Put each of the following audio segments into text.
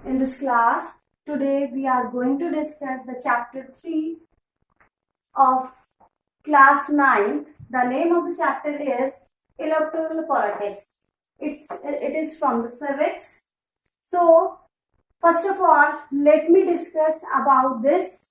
In this class, today we are going to discuss the chapter 3 of class 9. The name of the chapter is Electoral Politics. It is from the civics. So, first of all, let me discuss about this.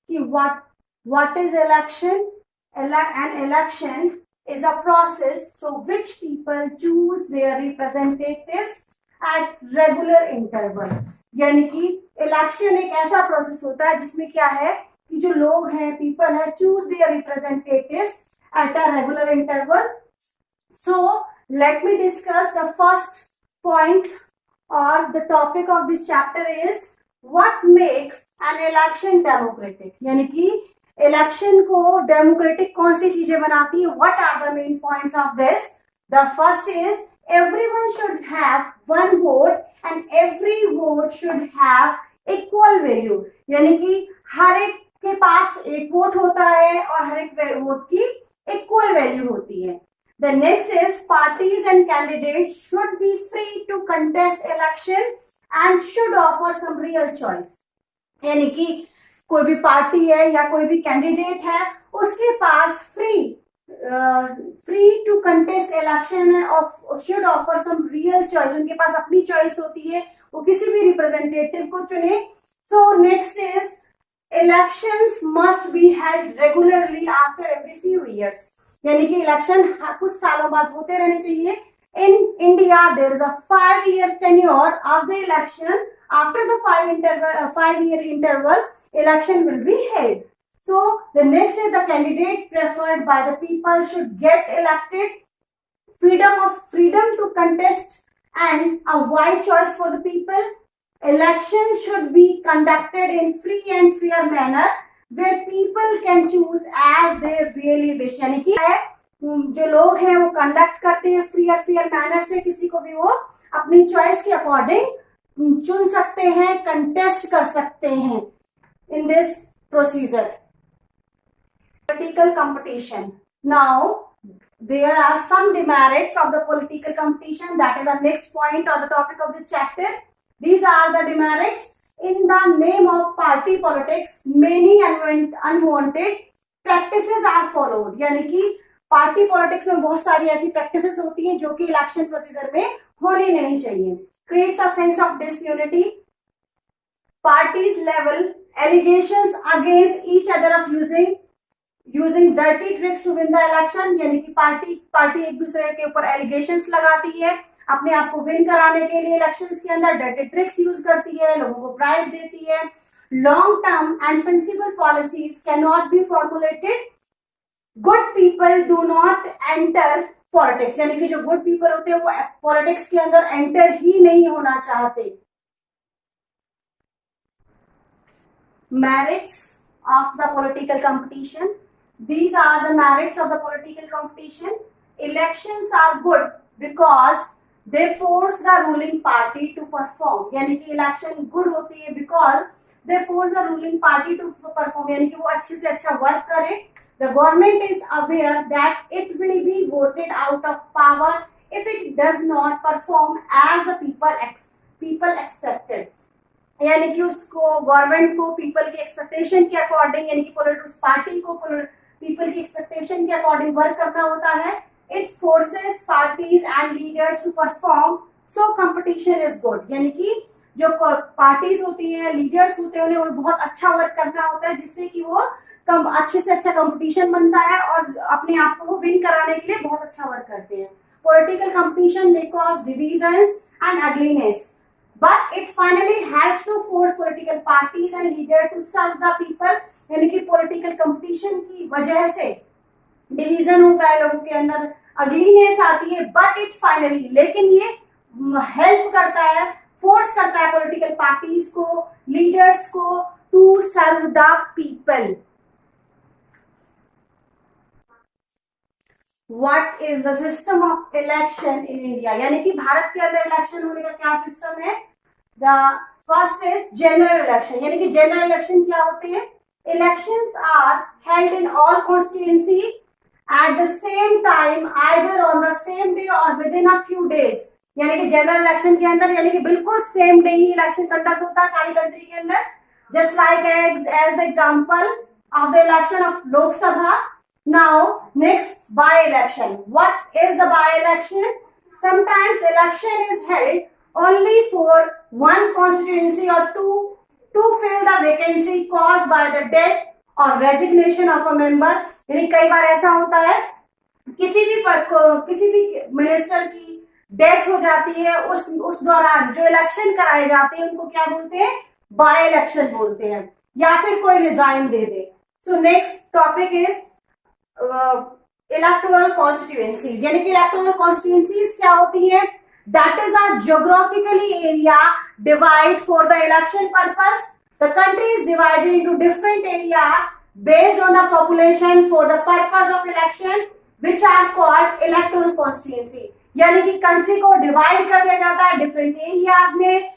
What is election? An election is a process through which people choose their representatives at regular interval. यानी कि election एक ऐसा process होता है जिसमें क्या है कि जो लोग हैं, पीपल है, choose there representatives at a regular interval. So let me discuss the first point or the topic of this chapter is what makes an election democratic. यानी कि इलेक्शन को डेमोक्रेटिक कौन सी चीजें बनाती है. What are the main points of this? The first is everyone should have one vote and every vote should have equal value. यानी कि हर एक के पास एक वोट होता है और हर एक वोट की इक्वल वैल्यू होती है. The next is parties and candidates should be free to contest election and should offer some real choice. यानी कि कोई भी पार्टी है या कोई भी कैंडिडेट है उसके पास फ्री टू कंटेस्ट इलेक्शन है और should offer some real choice. उनके पास अपनी चॉइस होती है, वो किसी भी रिप्रेजेंटेटिव को चुने. So next is elections must be held regularly after every few years. यानी कि इलेक्शन कुछ सालों बाद होते रहने चाहिए. In India, there is a 5-year tenure of the election. After the 5-year interval, election will be held. So the next is the candidate preferred by the people should get elected. Freedom to contest and a wide choice for the people. Elections should be conducted in free and fair manner where people can choose as they really wish. यानी कि जो लोग हैं वो conduct करते हैं free और fair manner से, किसी को भी वो अपनी चॉइस के अकॉर्डिंग चुन सकते हैं, कंटेस्ट कर सकते हैं in this procedure. Political competition. Now there are some demerits of the political competition. That is the next point or the topic of this chapter. These are the demerits. In the name of party politics, many unwanted practices are followed. यानी कि party politics में बहुत सारी ऐसी practices होती हैं जो कि इलेक्शन प्रोसीजर में होनी नहीं चाहिए. Creates a sense of disunity. Parties level allegations against each other of using dirty tricks to win the election. यानी कि पार्टी एक दूसरे के ऊपर एलिगेशंस लगाती है अपने आप को विन कराने के लिए. इलेक्शंस के अंदर डर्टी ट्रिक्स यूज करती है, लोगों को ब्राइब देती है. Long term and sensible policies can not be formulated. Good people do not enter politics. यानी कि जो गुड पीपल होते हैं वो पॉलिटिक्स के अंदर एंटर ही नहीं होना चाहते. merits of the political competition. These are the merits of the political competition. Elections are good because they force the ruling party to perform. यानी कि इलेक्शन गुड होती है because they force the ruling party to perform. यानी कि वो अच्छे से अच्छा वर्क करे. The government is aware that it will be voted out of power if it does not perform as the people expected. यानी कि उसको गवर्नमेंट को पीपल की एक्सपेक्टेशन के अकॉर्डिंग, यानी कि उस पार्टी को पीपल की एक्सपेक्टेशन के अकॉर्डिंग वर्क करना होता है. It forces parties and leaders to perform. So competition is good. यानी कि जो पार्टीज होती हैं, लीडर्स होते हैं, उन्हें बहुत अच्छा वर्क करना होता है जिससे कि वो अच्छे से अच्छा कंपटीशन बनता है और अपने आप को विन कराने के लिए बहुत अच्छा वर्क करते हैं. Political competition may cause divisions and ugliness, but it finally helps to force political parties and leaders to serve the people. यानी कि पॉलिटिकल कंपटीशन की वजह से डिवीजन होता है, लोगों के अंदर अगलीनेस आती है, बट इट फाइनली, लेकिन ये हेल्प करता है, फोर्स करता है पॉलिटिकल पार्टीज को, लीडर्स को to serve the people. What is the system of election in India? यानी कि भारत के अंदर इलेक्शन होने का क्या सिस्टम है? The first is general election. यानी कि जनरल इलेक्शन क्या होते हैं? Elections are held in all constituency at the same time, either on the same day or within a few days. यानी कि जनरल इलेक्शन के अंदर, यानी कि बिल्कुल सेम डे ही इलेक्शन कंडक्ट होता है सारी कंट्री के अंदर, just like as the example of the election of Lok Sabha. Now next, by election. What is the by election? Sometimes election is held only for one constituency or two to fill the vacancy caused by the death or resignation of a member. यानी कई बार ऐसा होता है किसी भी minister की death हो जाती है, उस दौरान जो इलेक्शन कराए जाते हैं उनको क्या बोलते हैं? बाय इलेक्शन बोलते हैं, या फिर कोई resign they they. So next topic is electoral constituencies. यानी कि इलेक्टोरल कॉन्स्टिट्यूएंसीज क्या होती है? That is a geographically area divide for the election purpose. The country is divided into different areas based on the population for the purpose of election, which are called electoral constituency. यानी कि country को divide कर दिया जाता है different areas में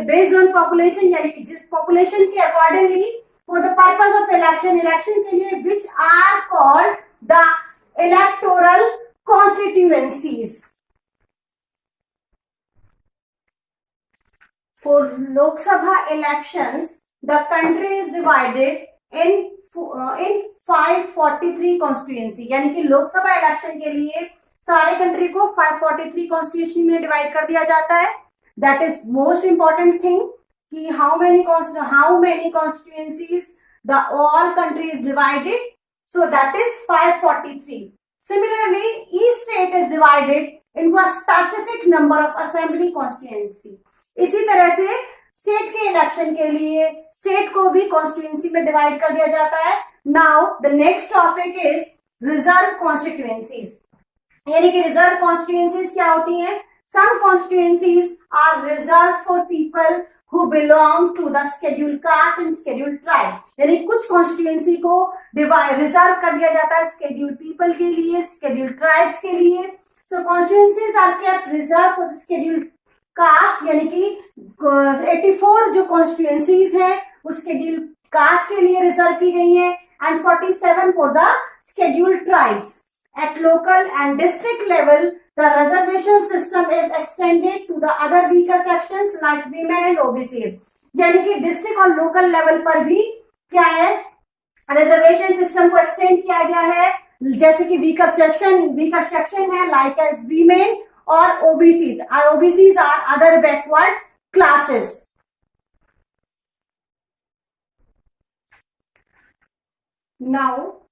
based on population, यानी कि जिस पॉपुलेशन के accordingly for the purpose of election के लिए, which are called the electoral constituencies. For Lok Sabha elections, the country is divided in 543 constituency. यानी कि लोकसभा इलेक्शन के लिए सारे कंट्री को 543 कॉन्स्टिट्यूशन में डिवाइड कर दिया जाता है. That is most important thing कि how many constituencies the all country is divided. So that is 543. Similarly, each state is divided into a specific number of assembly constituency. इसी तरह से स्टेट के इलेक्शन के लिए स्टेट को भी constituency में डिवाइड कर दिया जाता है. Now the next topic is reserve constituencies. यानी कि रिजर्व कॉन्स्टिट्यूएंसीज क्या होती हैं? Some constituencies are reserve for people who belong to the schedule caste and schedule tribe. यानी कुछ कॉन्स्टिट्यूएंसी को रिजर्व कर दिया जाता है शेड्यूल पीपल के लिए, शेड्यूल ट्राइब्स के लिए. So constituencies are kept reserve for the schedule caste. यानी कि 84 जो कॉन्स्टिट्यूएंसीज है वो शेड्यूल कास्ट के लिए रिजर्व की गई है, and 47 for the schedule tribes. At local and district level the reservation system is extended to the other weaker sections like women and OBCs. यानी कि डिस्ट्रिक्ट और लोकल लेवल पर भी क्या है, रिजर्वेशन सिस्टम को एक्सटेंड किया गया है. जैसे कि वीकर सेक्शन है like as women or OBCs. OBCs are other backward classes. Now,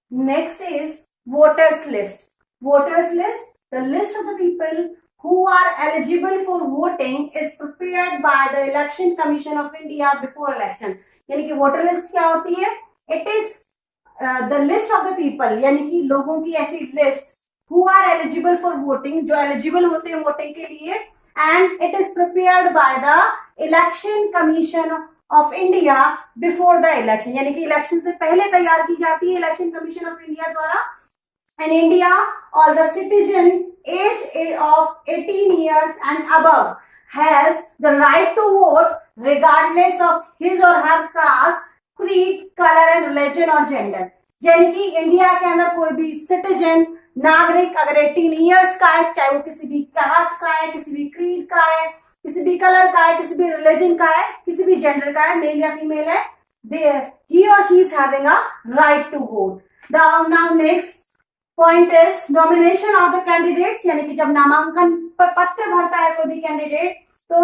next is voters list. Voters list, the list of the people who are eligible for voting is prepared by the Election Commission of India before election. यानी कि voter list क्या होती है? It is the list of the people, यानी कि लोगों की ऐसी list who are eligible for voting, जो eligible होते हैं वोटिंग के लिए, and it is prepared by the Election Commission of India before the election. यानी कि इलेक्शन से पहले तैयार की जाती है इलेक्शन कमीशन ऑफ इंडिया द्वारा. In India, all the citizen aged of 18 years and above has the right to vote regardless of his or her caste, creed, color and religion or gender. यानी कि India के अंदर कोई भी citizen नागरिक अगर 18 years का है, चाहे वो किसी भी कास्ट का है, किसी भी क्रीड का है, किसी भी कलर का है, किसी भी रिलीजन का है, किसी भी जेंडर का है, मेल या फीमेल है, he or she is having a right to vote. Now next point is nomination of the candidates. यानी कि जब नामांकन पत्र भरता है कोई भी कैंडिडेट, तो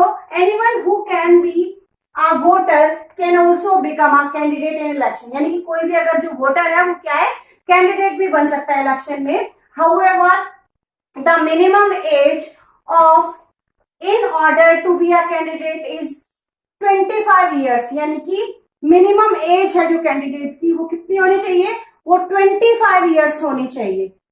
anyone who can be a voter can also become a candidate in election. यानी कि कोई भी अगर जो वोटर है वो क्या है, कैंडिडेट भी बन सकता है इलेक्शन में. However, the minimum age of in order to be a candidate is 25 years. यानी कि मिनिमम एज है जो कैंडिडेट की वो कितनी होनी चाहिए, वो 25 years होनी चाहिए.